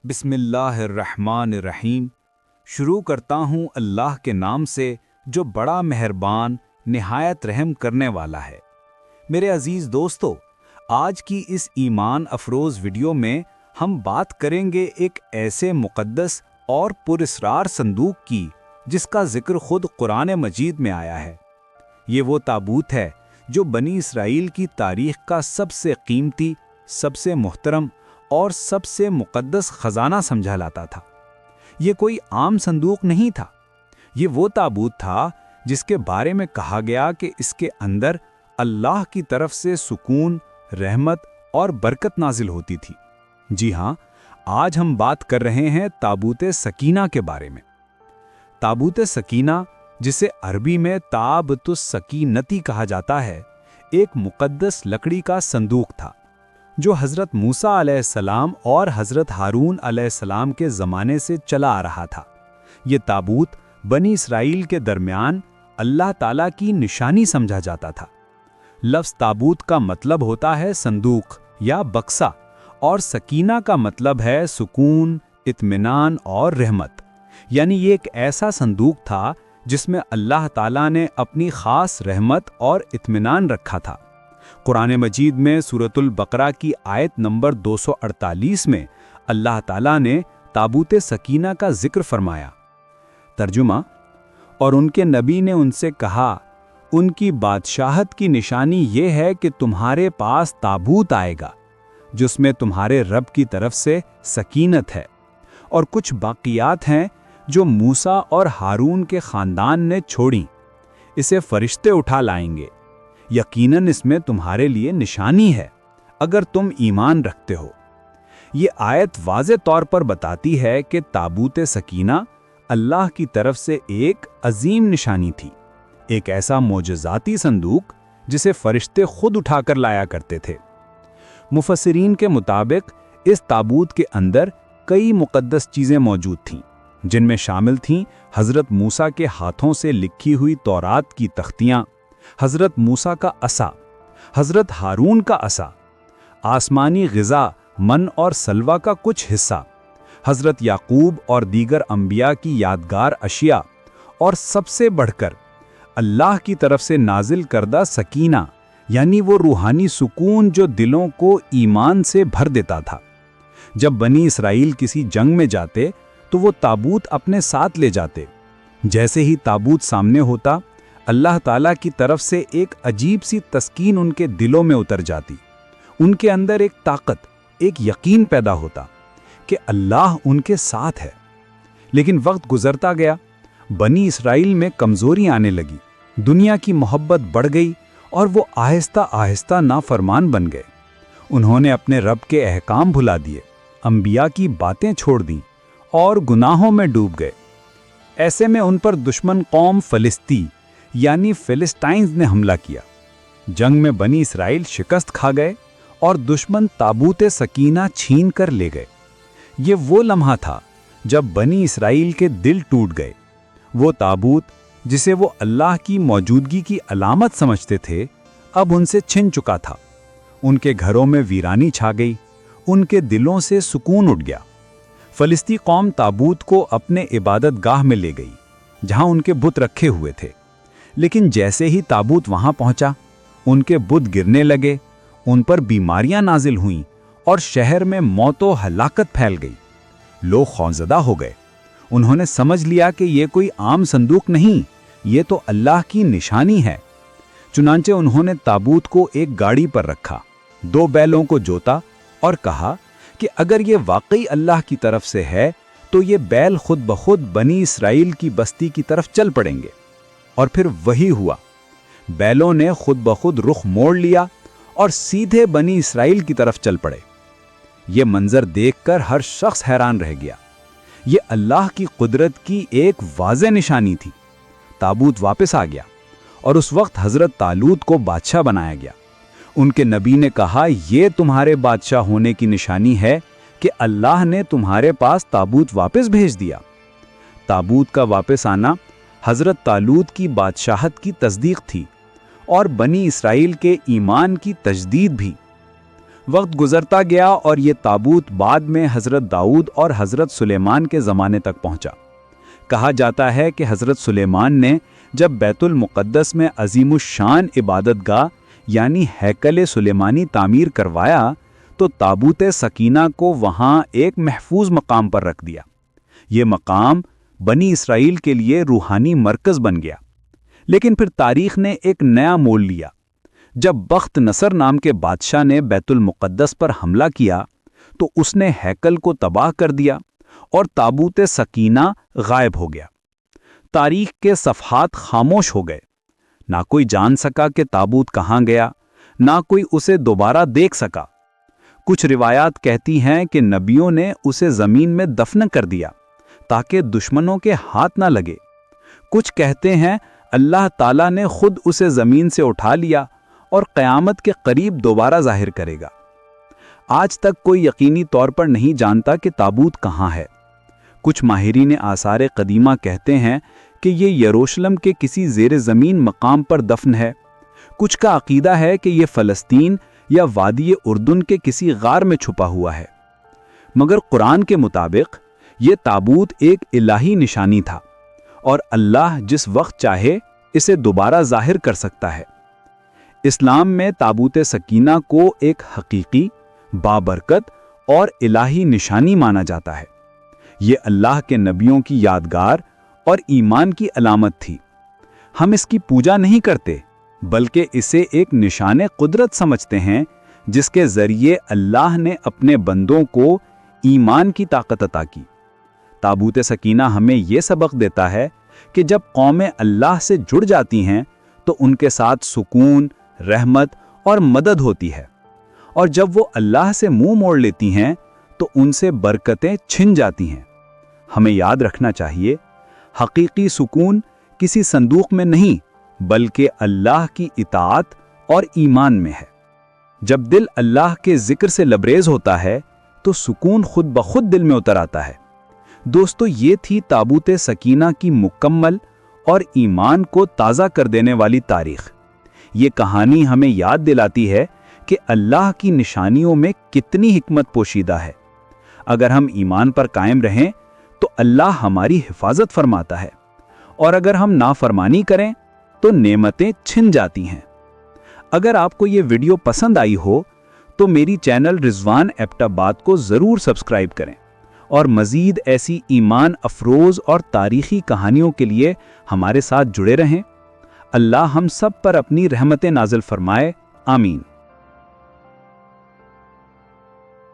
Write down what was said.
بسم اللہ الرحمن الرحیم۔ شروع کرتا ہوں اللہ کے نام سے جو بڑا مہربان نہایت رحم کرنے والا ہے۔ میرے عزیز دوستو، آج کی اس ایمان افروز ویڈیو میں ہم بات کریں گے ایک ایسے مقدس اور پراسرار صندوق کی جس کا ذکر خود قرآن مجید میں آیا ہے۔ یہ وہ تابوت ہے جو بنی اسرائیل کی تاریخ کا سب سے قیمتی، سب سے محترم اور سب سے مقدس خزانہ سمجھا لاتا تھا۔ یہ کوئی عام صندوق نہیں تھا، یہ وہ تابوت تھا جس کے بارے میں کہا گیا کہ اس کے اندر اللہ کی طرف سے سکون، رحمت اور برکت نازل ہوتی تھی۔ جی ہاں، آج ہم بات کر رہے ہیں تابوت سکینہ کے بارے میں۔ تابوت سکینہ، جسے عربی میں تابوت السکینتی کہا جاتا ہے، ایک مقدس لکڑی کا صندوق تھا جو حضرت موسیٰ علیہ السلام اور حضرت ہارون علیہ السلام کے زمانے سے چلا آ رہا تھا۔ یہ تابوت بنی اسرائیل کے درمیان اللہ تعالیٰ کی نشانی سمجھا جاتا تھا۔ لفظ تابوت کا مطلب ہوتا ہے صندوق یا بکسا، اور سکینہ کا مطلب ہے سکون، اطمینان اور رحمت۔ یعنی یہ ایک ایسا صندوق تھا جس میں اللہ تعالیٰ نے اپنی خاص رحمت اور اطمینان رکھا تھا۔ قرآن مجید میں سورۃ البقرہ کی آیت نمبر 248 میں اللہ تعالیٰ نے تابوت سکینہ کا ذکر فرمایا۔ ترجمہ: اور ان کے نبی نے ان سے کہا، ان کی بادشاہت کی نشانی یہ ہے کہ تمہارے پاس تابوت آئے گا جس میں تمہارے رب کی طرف سے سکینت ہے، اور کچھ باقیات ہیں جو موسیٰ اور ہارون کے خاندان نے چھوڑیں، اسے فرشتے اٹھا لائیں گے۔ یقیناً اس میں تمہارے لیے نشانی ہے اگر تم ایمان رکھتے ہو۔ یہ آیت واضح طور پر بتاتی ہے کہ تابوت سکینہ اللہ کی طرف سے ایک عظیم نشانی تھی، ایک ایسا معجزاتی صندوق جسے فرشتے خود اٹھا کر لایا کرتے تھے۔ مفسرین کے مطابق اس تابوت کے اندر کئی مقدس چیزیں موجود تھیں، جن میں شامل تھیں حضرت موسیٰ کے ہاتھوں سے لکھی ہوئی تورات کی تختیاں، حضرت موسیٰ کا عصا، حضرت ہارون کا عصا، آسمانی غذا من اور سلوہ کا کچھ حصہ، حضرت یعقوب اور دیگر انبیاء کی یادگار اشیاء، اور سب سے بڑھ کر اللہ کی طرف سے نازل کردہ سکینہ، یعنی وہ روحانی سکون جو دلوں کو ایمان سے بھر دیتا تھا۔ جب بنی اسرائیل کسی جنگ میں جاتے تو وہ تابوت اپنے ساتھ لے جاتے۔ جیسے ہی تابوت سامنے ہوتا، اللہ تعالیٰ کی طرف سے ایک عجیب سی تسکین ان کے دلوں میں اتر جاتی۔ ان کے اندر ایک طاقت، ایک یقین پیدا ہوتا کہ اللہ ان کے ساتھ ہے۔ لیکن وقت گزرتا گیا، بنی اسرائیل میں کمزوری آنے لگی، دنیا کی محبت بڑھ گئی اور وہ آہستہ آہستہ نافرمان بن گئے۔ انہوں نے اپنے رب کے احکام بھلا دیے، انبیاء کی باتیں چھوڑ دیں اور گناہوں میں ڈوب گئے۔ ایسے میں ان پر دشمن قوم فلسطی یعنی فلسطائنز نے حملہ کیا۔ جنگ میں بنی اسرائیل شکست کھا گئے اور دشمن تابوت سکینہ چھین کر لے گئے۔ یہ وہ لمحہ تھا جب بنی اسرائیل کے دل ٹوٹ گئے۔ وہ تابوت جسے وہ اللہ کی موجودگی کی علامت سمجھتے تھے، اب ان سے چھن چکا تھا۔ ان کے گھروں میں ویرانی چھا گئی، ان کے دلوں سے سکون اٹھ گیا۔ فلسطی قوم تابوت کو اپنے عبادت گاہ میں لے گئی جہاں ان کے بت رکھے ہوئے تھے، لیکن جیسے ہی تابوت وہاں پہنچا، ان کے بت گرنے لگے، ان پر بیماریاں نازل ہوئیں اور شہر میں موت و ہلاکت پھیل گئی۔ لوگ خوفزدہ ہو گئے۔ انہوں نے سمجھ لیا کہ یہ کوئی عام صندوق نہیں، یہ تو اللہ کی نشانی ہے۔ چنانچہ انہوں نے تابوت کو ایک گاڑی پر رکھا، 2 بیلوں کو جوتا اور کہا کہ اگر یہ واقعی اللہ کی طرف سے ہے تو یہ بیل خود بخود بنی اسرائیل کی بستی کی طرف چل پڑیں گے۔ اور پھر وہی ہوا، بیلوں نے خود بخود رخ موڑ لیا اور سیدھے بنی اسرائیل کی طرف چل پڑے۔ یہ منظر دیکھ کر ہر شخص حیران رہ گیا۔ یہ اللہ کی قدرت کی ایک واضح نشانی تھی۔ تابوت واپس آ گیا اور اس وقت حضرت طالوت کو بادشاہ بنایا گیا۔ ان کے نبی نے کہا، یہ تمہارے بادشاہ ہونے کی نشانی ہے کہ اللہ نے تمہارے پاس تابوت واپس بھیج دیا۔ تابوت کا واپس آنا حضرت طالوت کی بادشاہت کی تصدیق تھی اور بنی اسرائیل کے ایمان کی تجدید بھی۔ وقت گزرتا گیا اور یہ تابوت بعد میں حضرت داؤد اور حضرت سلیمان کے زمانے تک پہنچا۔ کہا جاتا ہے کہ حضرت سلیمان نے جب بیت المقدس میں عظیم الشان عبادت گاہ یعنی ہیکل سلیمانی تعمیر کروایا تو تابوت سکینہ کو وہاں ایک محفوظ مقام پر رکھ دیا۔ یہ مقام بنی اسرائیل کے لیے روحانی مرکز بن گیا۔ لیکن پھر تاریخ نے ایک نیا موڑ لیا۔ جب بخت نصر نام کے بادشاہ نے بیت المقدس پر حملہ کیا تو اس نے ہیکل کو تباہ کر دیا اور تابوت سکینہ غائب ہو گیا۔ تاریخ کے صفحات خاموش ہو گئے۔ نہ کوئی جان سکا کہ تابوت کہاں گیا، نہ کوئی اسے دوبارہ دیکھ سکا۔ کچھ روایات کہتی ہیں کہ نبیوں نے اسے زمین میں دفن کر دیا تاکہ دشمنوں کے ہاتھ نہ لگے۔ کچھ کہتے ہیں اللہ تعالیٰ نے خود اسے زمین سے اٹھا لیا اور قیامت کے قریب دوبارہ ظاہر کرے گا۔ آج تک کوئی یقینی طور پر نہیں جانتا کہ تابوت کہاں ہے۔ کچھ ماہرین آثار قدیمہ کہتے ہیں کہ یہ یروشلم کے کسی زیر زمین مقام پر دفن ہے۔ کچھ کا عقیدہ ہے کہ یہ فلسطین یا وادی اردن کے کسی غار میں چھپا ہوا ہے۔ مگر قرآن کے مطابق یہ تابوت ایک الہی نشانی تھا اور اللہ جس وقت چاہے اسے دوبارہ ظاہر کر سکتا ہے۔ اسلام میں تابوت سکینہ کو ایک حقیقی، بابرکت اور الہی نشانی مانا جاتا ہے۔ یہ اللہ کے نبیوں کی یادگار اور ایمان کی علامت تھی۔ ہم اس کی پوجا نہیں کرتے بلکہ اسے ایک نشان قدرت سمجھتے ہیں جس کے ذریعے اللہ نے اپنے بندوں کو ایمان کی طاقت عطا کی۔ تابوت سکینہ ہمیں یہ سبق دیتا ہے کہ جب قومیں اللہ سے جڑ جاتی ہیں تو ان کے ساتھ سکون، رحمت اور مدد ہوتی ہے، اور جب وہ اللہ سے منہ موڑ لیتی ہیں تو ان سے برکتیں چھن جاتی ہیں۔ ہمیں یاد رکھنا چاہیے، حقیقی سکون کسی صندوق میں نہیں بلکہ اللہ کی اطاعت اور ایمان میں ہے۔ جب دل اللہ کے ذکر سے لبریز ہوتا ہے تو سکون خود بخود دل میں اتر آتا ہے۔ دوستو، یہ تھی تابوت سکینہ کی مکمل اور ایمان کو تازہ کر دینے والی تاریخ۔ یہ کہانی ہمیں یاد دلاتی ہے کہ اللہ کی نشانیوں میں کتنی حکمت پوشیدہ ہے۔ اگر ہم ایمان پر قائم رہیں تو اللہ ہماری حفاظت فرماتا ہے، اور اگر ہم نافرمانی کریں تو نعمتیں چھن جاتی ہیں۔ اگر آپ کو یہ ویڈیو پسند آئی ہو تو میری چینل رضوان ایبٹ کو ضرور سبسکرائب کریں، اور مزید ایسی ایمان افروز اور تاریخی کہانیوں کے لیے ہمارے ساتھ جڑے رہیں۔ اللہ ہم سب پر اپنی رحمتیں نازل فرمائے، آمین۔